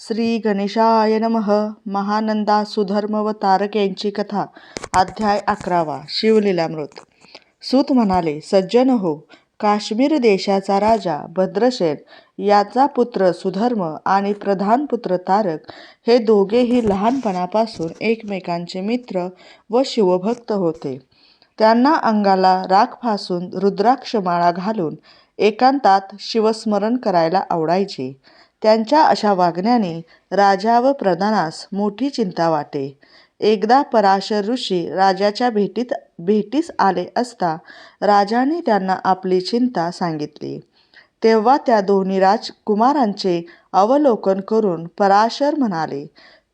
श्री गणेशाय नमः. महानंदा सुधर्म व तारक यांची कथा. अध्याय 11. शिवलीलामृत. सूत म्हणाले, सज्जन हो, काश्मीर देशाचा राजा भद्रसेन याचा पुत्र सुधर्म आणि प्रधान पुत्र तारक हे दोघेही लहानपणापासून एकमेकांचे मित्र व शिवभक्त होते. त्यांना अंगाला राख फासून रुद्राक्षमाळा घालून एकांतात शिवस्मरण करायला आवडायचे. त्यांच्या अशा वागण्याने राजा व प्रधानास मोठी चिंता वाटे. एकदा पराशर ऋषी राजाच्या भेटीस आले असता राजाने त्यांना आपली चिंता सांगितली. तेव्हा त्या दोन्ही राजकुमारांचे अवलोकन करून पराशर म्हणाले,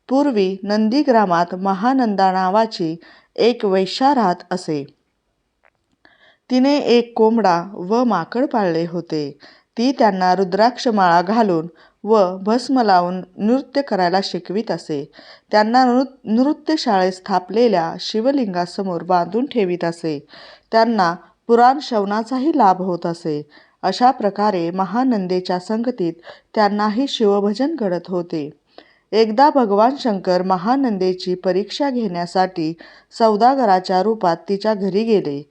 पूर्वी नंदीग्रामात महानंदा नावाची एक वैश्या राहत असे. तिने एक कोंबडा व माकड पाळले होते. ती त्यांना रुद्राक्षमाळा घालून व भस्म लावून नृत्य करायला शिकवित असे. त्यांना नृत्यशाळेत स्थापलेल्या शिवलिंगासमोर बांधून ठेवीत असे. त्यांना पुराण श्रवणाचाही लाभ होत असे. अशा प्रकारे महानंदेच्या संगतीत त्यांनाही शिवभजन घडत होते. एकदा भगवान शंकर महानंदेची परीक्षा घेण्यासाठी सौदागराच्या रूपात तिच्या घरी गेले.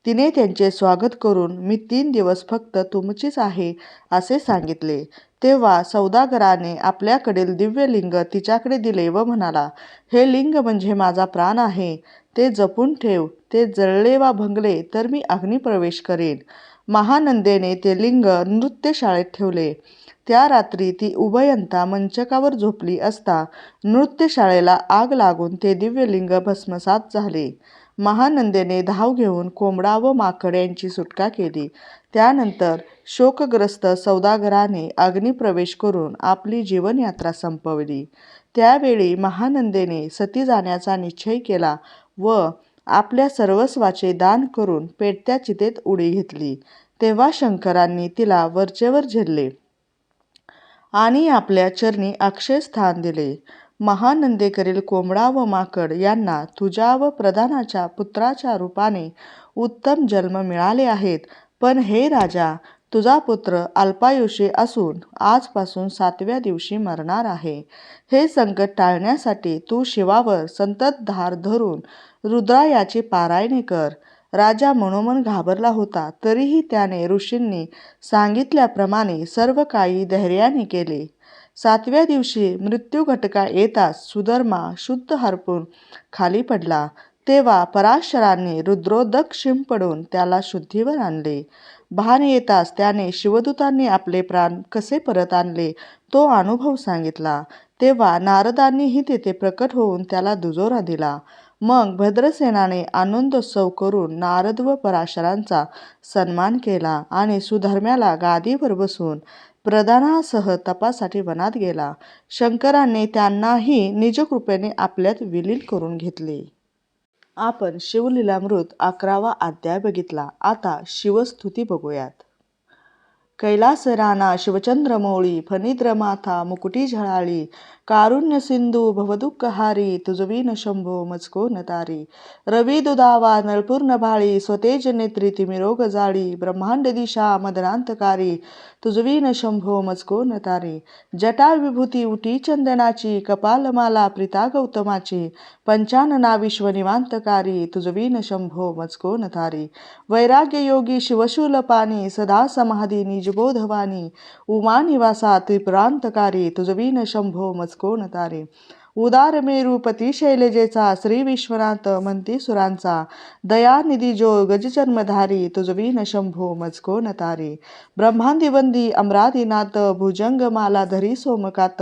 तिने त्यांचे स्वागत करून मी 3 दिवस फक्त तुमचीच आहे असे सांगितले. तेव्हा सौदागराने आपल्याकडील दिव्यलिंग तिच्याकडे दिले व म्हणाला, हे लिंग म्हणजे माझा प्राण आहे. ते जपून ठेव. ते जळले वा भंगले तर मी अग्निप्रवेश करेन. महानंदेने ते लिंग नृत्यशाळेत ठेवले. त्या रात्री ती उभयंता मंचकावर झोपली असता नृत्यशाळेला आग लागून ते दिव्यलिंग भस्मसात झाले. महानंदेने धाव घेऊन कोंबडा व माकड यांची सुटका केली. त्यानंतर शोकग्रस्त सौदागराने अग्निप्रवेश करून आपली जीवनयात्रा संपवली. त्यावेळी महानंदेने सती जाण्याचा निश्चय केला व आपल्या सर्वस्वाचे दान करून पेटत्या चितेत उडी घेतली. तेव्हा शंकरांनी तिला वरचेवर झेलले आणि आपल्या चरणी अक्षय स्थान दिले. महानंदेकरील कोंबडा व माकड यांना तुझ्या व प्रधानाच्या पुत्राच्या रूपाने उत्तम जन्म मिळाले आहेत. पण हे राजा, तुझा पुत्र अल्पायुषी असून आजपासून 7व्या दिवशी मरणार आहे. हे संकट टाळण्यासाठी तू शिवावर संततधार धरून रुद्रायाची पारायणे कर. राजा मनोमन घाबरला होता. तरीही त्याने ऋषींनी सांगितल्याप्रमाणे सर्व काही धैर्याने केले. 7व्या दिवशी मृत्यू घटका येताच सुधर्मा शुद्ध हरपून खाली पडला. तेव्हा पराशरांनी रुद्रोदक शिंपडून त्याला शुद्धीवर आणले. भान येताच त्याने शिवदूतांनी आपले प्राण कसे परत आणले तो अनुभव सांगितला. तेव्हा नारदांनीही तेथे प्रकट होऊन त्याला दुजोरा दिला. मग भद्रसेनाने आनंदोत्सव करून नारद व पराशरांचा सन्मान केला आणि सुधर्म्याला गादीवर बसून प्रधानासह तपासाठी वनात गेला. शंकराने त्यांनाही निजकृपेने आपल्यात विलीन करून घेतले. आपण शिवलीलामृत 11वा अध्याय बघितला. आता शिवस्तुती बघूयात. कैलास राना शिवचंद्रमौळी फणिद्र माथा मुकुटी झळाळी कारुण्य सिंधू भवदुःखहारी तुजवीन शंभो मजको न तारी रवी दुधावा नळपूर्ण भाळी स्वतेज नेत्री तिमिरोग जाळी ब्रह्मांड दिशा मदनांतकारी तुजवीन शंभो मजको न तारी जटा विभूती उटी चंदनाची कपालमाला प्रीता गौतमाची पंचानना विश्व निवांतकारी तुजवीन शंभो मजको न तारी वैराग्य योगी शिवशूलपाणी सदा समाधी निजबोधवानी उमा निवासा त्रिपुरांतकारी तुजवीन शंभो मजको न तारी उदार मेरूपती शैलजेचा श्री विश्वनाथ म्हणती सुरांचा दयानिधी जो गजचर्मधारी तुजवीन शंभो मजको न तारी ब्रह्मांदिवंदी अमरादिनाथ भुजंग माला धरी सोमकात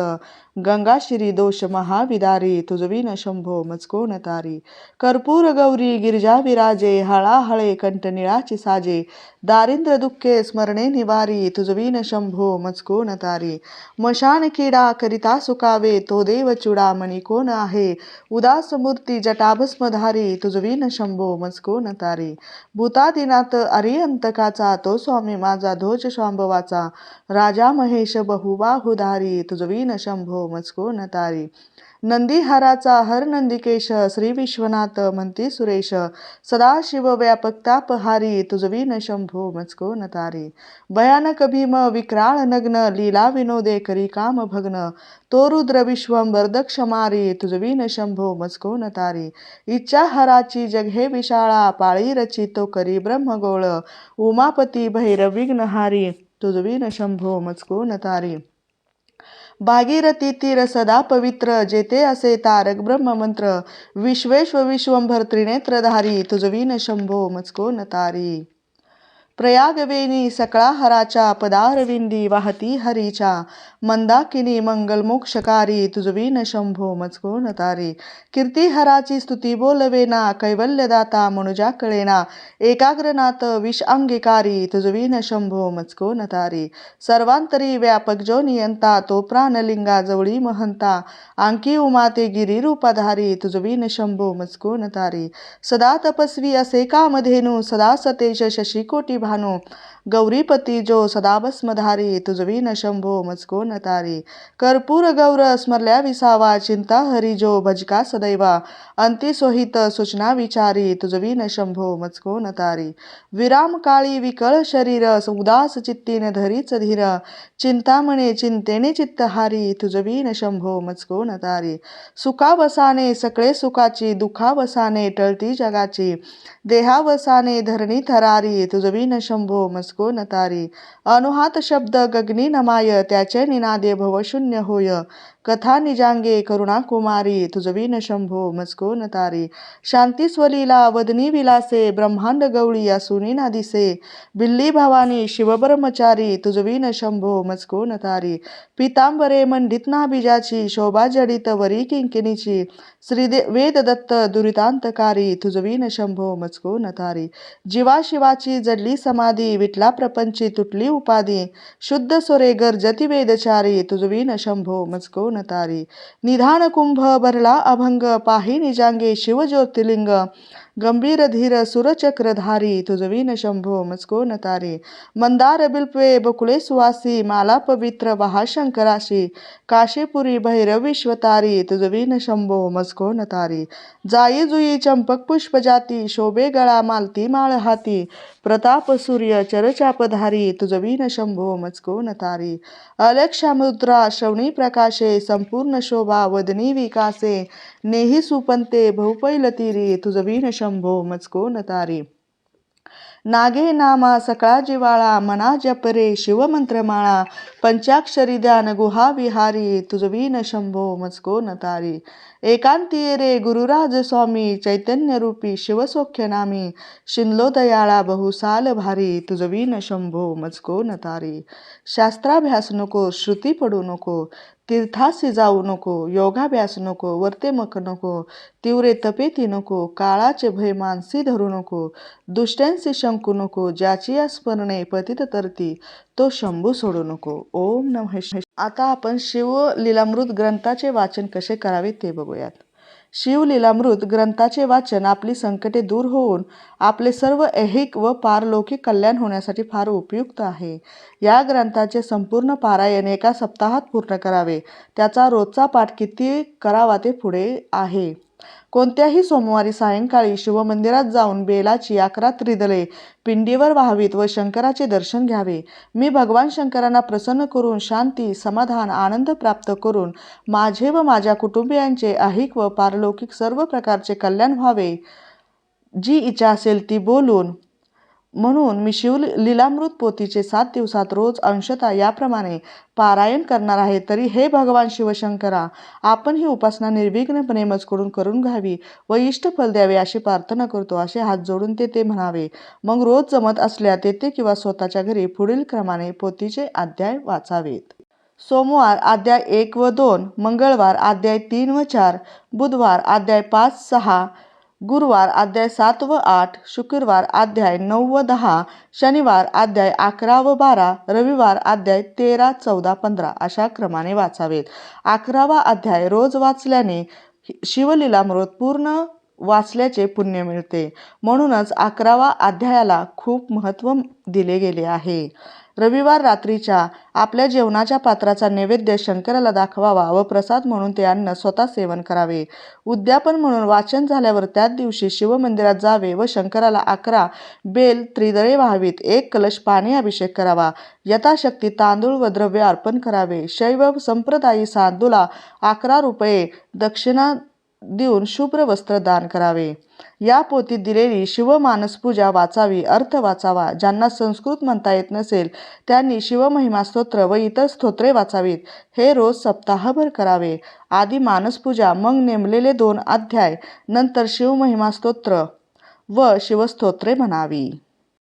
गंगाशिरी दोष महाविदारी तुजवीन शंभो मजको न तारी कर्पूर गौरी गिरिजा विराजे हळाहळे कंठ निळाची साजे दारिद्र्य दुःखे स्मरणे निवारी तुजवीन शंभो मजको न तारी मशान किडा करिता सुकावे तो देव चुडामणी कोण आहे उदास मूर्ती जटाभस्मधारी तुजवीन शंभो मजको न तारी भूतादिनाथ अरियंतकाचा तो स्वामी माझा ध्वज शांभवाचा राजा महेश बहुबाहुधारी तुजवीन शंभो शंभो मचको न तारी. नंदीहाराचा हर नंदिकेश, श्री विश्वनाथ म्हणती सुरेश. सदाशिव व्यापक तापहारी, तुझवी न शंभो मचको न तारी. भयानक भीम विक्राळ नग्न, लीला विनोदे करी काम भग्न. तो रुद्र विश्वंभर दक्ष मारी, तुझवी न शंभो मचको न तारी. इच्छा हराची जग हे विशाळा, पाळी रची तो करी ब्रह्मगोळ. उमापती भैरव विघ्नहारी, तुझवी न शंभो मचको न तारी. भागीरथी तीर सदा पवित्र, जेथे असे तारक ब्रह्ममंत्र. विश्वेश्व विश्वंभर त्रिनेत्रधारी, तुझवी न शंभो मचको न तारी. प्रयागवेणी सकळा हराच्या, पदारविंदी वाहती हरीच्या. मंदाकिनी मंगल मोक्षकारी, तुझवी न शंभो मचको न तारी. कीर्ती हराची स्तुती बोलवेना, कैवल्यदाता मनुजा कळेना. एकाग्रनाथ विष अंगीकारी, तुझवी न शंभो मचको न तारी. सर्वांतरी व्यापक जो नियंता, तो प्राणलिंगा जवळी महंता. अंकी उमा ते गिरी रूपाधारी, तुझवी न शंभो मचको न तारी. सदा तपस्वी असे कामधेनू, सदा सतेज शशिकोटी भानू. गौरीपती जो सदा भस्मधारी, तुझवी न शंभो मचको न तारी. कर्पूर गौर स्मरल्या विसावा, चिंता हरी जो भजका सदैवा. अंती सोहित सूचना विचारी, तुझवी न शंभो मचको न तारी. विराम काळी विकळ शरीर, उदास चित्तीन धरीच धीर. चिंतामणे चिंतेने चित्तहारी, तुझवी न शंभो मचको न तारी. सुखावसाने सकळे सुखाची, दुःखावसाने टळती जगाची. देहावसाने धरणी थरारी, तुझवी न शंभो मचको न तारी. अनुहात शब्द गगनी नमाय, त्याचे निनादे भवशून्य होय. कथा निजांगे करुणा कुमारी, तुझवी न शंभो मचको न तारी. शांती स्वलीला वदनी विलासे, ब्रह्मांड गवळी असूनी ना दिसे. बिल्ली भवानी शिवब्रह्मचारी, तुझवी न शंभो मचको न तारी. पितांबरे मंडित नाभिजाची, शोभा जडित वरी किंकिणीची. श्री वेददत्त दुरितांतकारी, तुझवी न शंभो मचको न तारी. जीवा शिवाची जडली समाधी, विटला प्रपंची तुटली उपाधी. शुद्ध सोरे गर्जती वेदचारी, तुझवी न शंभो मचको न तारी. निधान कुंभ भरला अभंग, पाही निजांगे शिव ज्योतिर्लिंग. गंभीर धीर सुरचक्रधारी, तुझवी न शंभो मचको न तारी. मंदार बिल्पे बकुळे सुवासी, माला पवित्र वहा शंकराशी. काशीपुरी भैरव विश्वतारी, तुझवी न शंभो मचको न तारी. जाई जुई चंपक पुष्पजाती, शोभे गळा मालती माळ हाती. प्रताप सूर्य चरचापधारी, तुझवी न शंभो मचको न तारी. अलक्ष्या मुद्रा श्रवणी प्रकाशे, संपूर्ण शोभा वदनी विकासे. नेही सुपंते बहुपैल तीरी, तुझवी न शंभो मचको न तारी. नागे नामा सकळा जिवाळा, मना जपरे शिवमंत्रमाळा. पंचाक्षरी ध्यान गुहा विहारी, तुझवी न शंभो मचको न तारी. एकांती रे गुरुराज स्वामी, चैतन्य रूपी शिवसौख्य नामी. शिनलो दयाळा बहुसाल भारी, तुझवी न शंभो मचको न तारी. शास्त्राभ्यास नको, श्रुती पडू नको. तीर्थासी जाऊ नको, योगाभ्यास नको, वर्तेमक नको. तीव्रे तपेती नको, काळाचे भय मानसी धरू नको. दुष्टांशी शंकू नको, ज्याची स्मरणे पतित तरती. तो शंभू सोडू नको. ओम नमः शिवाय. आता आपण शिवलीलामृत ग्रंथाचे वाचन कसे करावे ते बघूयात. शिवलीलामृत ग्रंथाचे वाचन आपली संकटे दूर होऊन आपले सर्व ऐहिक व पारलौकिक कल्याण होण्यासाठी फार उपयुक्त आहे. या ग्रंथाचे संपूर्ण पारायण एका सप्ताहात पूर्ण करावे. त्याचा रोजचा पाठ किती करावा ते पुढे आहे. कोणत्याही सोमवारी सायंकाळी शिवमंदिरात जाऊन बेलाची 11 त्रिदले पिंडीवर व्हावीत व शंकराचे दर्शन घ्यावे. मी भगवान शंकरांना प्रसन्न करून शांती, समाधान, आनंद प्राप्त करून माझे व माझ्या कुटुंबियांचे ऐहिक व पारलौकिक सर्व प्रकारचे कल्याण व्हावे, जी इच्छा असेल ती बोलून. म्हणून मी शिवलीलामृत पोथीचे 7 दिवसात रोज अंशतः याप्रमाणे पारायण करणार आहे. तरी हे भगवान शिवशंकरा, आपण ही उपासना निर्विघ्नपणे मजकडून करून घ्यावी व इष्टफल द्यावे अशी प्रार्थना करतो, असे हात जोडून ते म्हणावे. मग रोज जमत असल्या तेथे किंवा स्वतःच्या घरी पुढील क्रमाने पोथीचे अध्याय वाचावेत. सोमवार अध्याय 1 व 2, मंगळवार अध्याय 3 व 4, बुधवार अध्याय 5, 6, गुरुवार अध्याय 7 व 8, शुक्रवार अध्याय 9 व 10, शनिवार अध्याय 11 व 12, रविवार अध्याय 13, 14, 15 अशा क्रमाने वाचावेत. 11वा अध्याय रोज वाचल्याने शिवलीलामृत पूर्ण वाचल्याचे पुण्य मिळते. म्हणूनच 11वा अध्यायाला खूप महत्त्व दिले गेले आहे. रविवार रात्रीच्या आपल्या जेवणाच्या पात्राचा नैवेद्य शंकराला दाखवावा व प्रसाद म्हणून ते अन्न स्वतः सेवन करावे. उद्यापन म्हणून वाचन झाल्यावर त्याच दिवशी शिवमंदिरात जावे व शंकराला 11 बेल त्रिदळे व्हावीत. 1 कलश पाणी अभिषेक करावा. यथाशक्ती तांदूळ व द्रव्य अर्पण करावे. शैव संप्रदायी साधूला 11 रुपये दक्षिणा देऊन शुभ्र वस्त्र दान करावे. या पोथीत दिलेली शिवमानसपूजा वाचावी, अर्थ वाचावा. ज्यांना संस्कृत म्हणता येत नसेल त्यांनी शिवमहिमा स्तोत्र व इतर स्तोत्रे वाचावीत. हे रोज सप्ताहभर करावे. आधी मानसपूजा, मग नेमलेले 2 अध्याय, नंतर शिवमहिमा स्तोत्र व शिवस्तोत्रे म्हणावी.